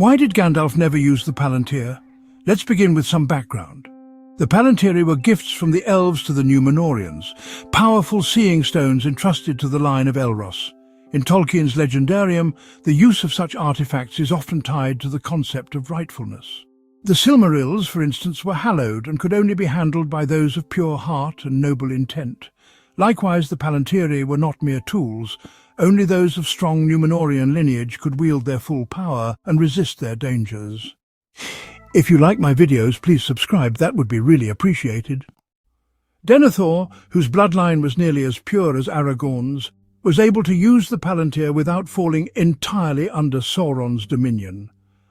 Why did Gandalf never use the Palantír? Let's begin with some background. The Palantír were gifts from the elves to the Númenóreans, powerful seeing stones entrusted to the line of Elros. In Tolkien's Legendarium, the use of such artifacts is often tied to the concept of rightfulness. The Silmarils, for instance, were hallowed and could only be handled by those of pure heart and noble intent. Likewise, the Palantír were not mere tools. Only those of strong Númenórean lineage could wield their full power and resist their dangers. If you like my videos, please subscribe, that would be really appreciated. Denethor, whose bloodline was nearly as pure as Aragorn's, was able to use the Palantír without falling entirely under Sauron's dominion.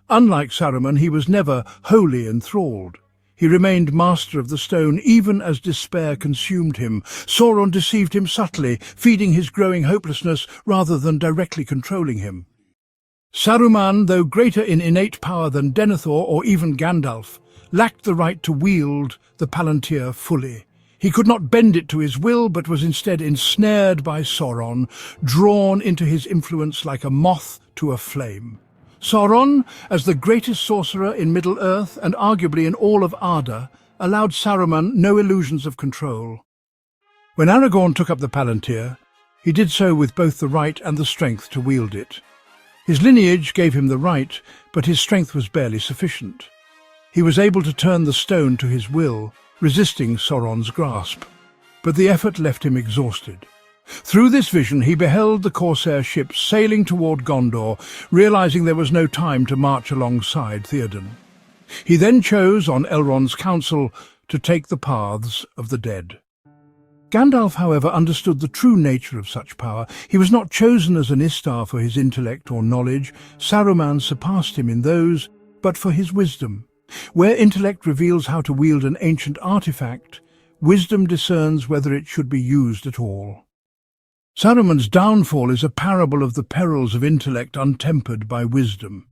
Unlike Saruman, he was never wholly enthralled. He remained master of the stone even as despair consumed him. Sauron deceived him subtly, feeding his growing hopelessness rather than directly controlling him. Saruman, though greater in innate power than Denethor or even Gandalf, lacked the right to wield the Palantír fully. He could not bend it to his will, but was instead ensnared by Sauron, drawn into his influence like a moth to a flame. Sauron, as the greatest sorcerer in Middle-earth and arguably in all of Arda, allowed Saruman no illusions of control. When Aragorn took up the Palantír, he did so with both the right and the strength to wield it. His lineage gave him the right, but his strength was barely sufficient. He was able to turn the stone to his will, resisting Sauron's grasp, but the effort left him exhausted. Through this vision he beheld the Corsair ships sailing toward Gondor, realizing there was no time to march alongside Theoden. He then chose, on Elrond's counsel, to take the paths of the dead. Gandalf, however, understood the true nature of such power. He was not chosen as an Istar for his intellect or knowledge. Saruman surpassed him in those, but for his wisdom. Where intellect reveals how to wield an ancient artifact, wisdom discerns whether it should be used at all. Saruman's downfall is a parable of the perils of intellect untempered by wisdom.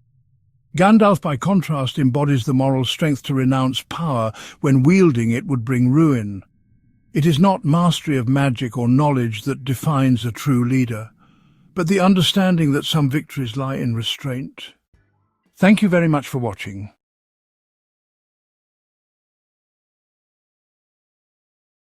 Gandalf, by contrast, embodies the moral strength to renounce power when wielding it would bring ruin. It is not mastery of magic or knowledge that defines a true leader, but the understanding that some victories lie in restraint. Thank you very much for watching.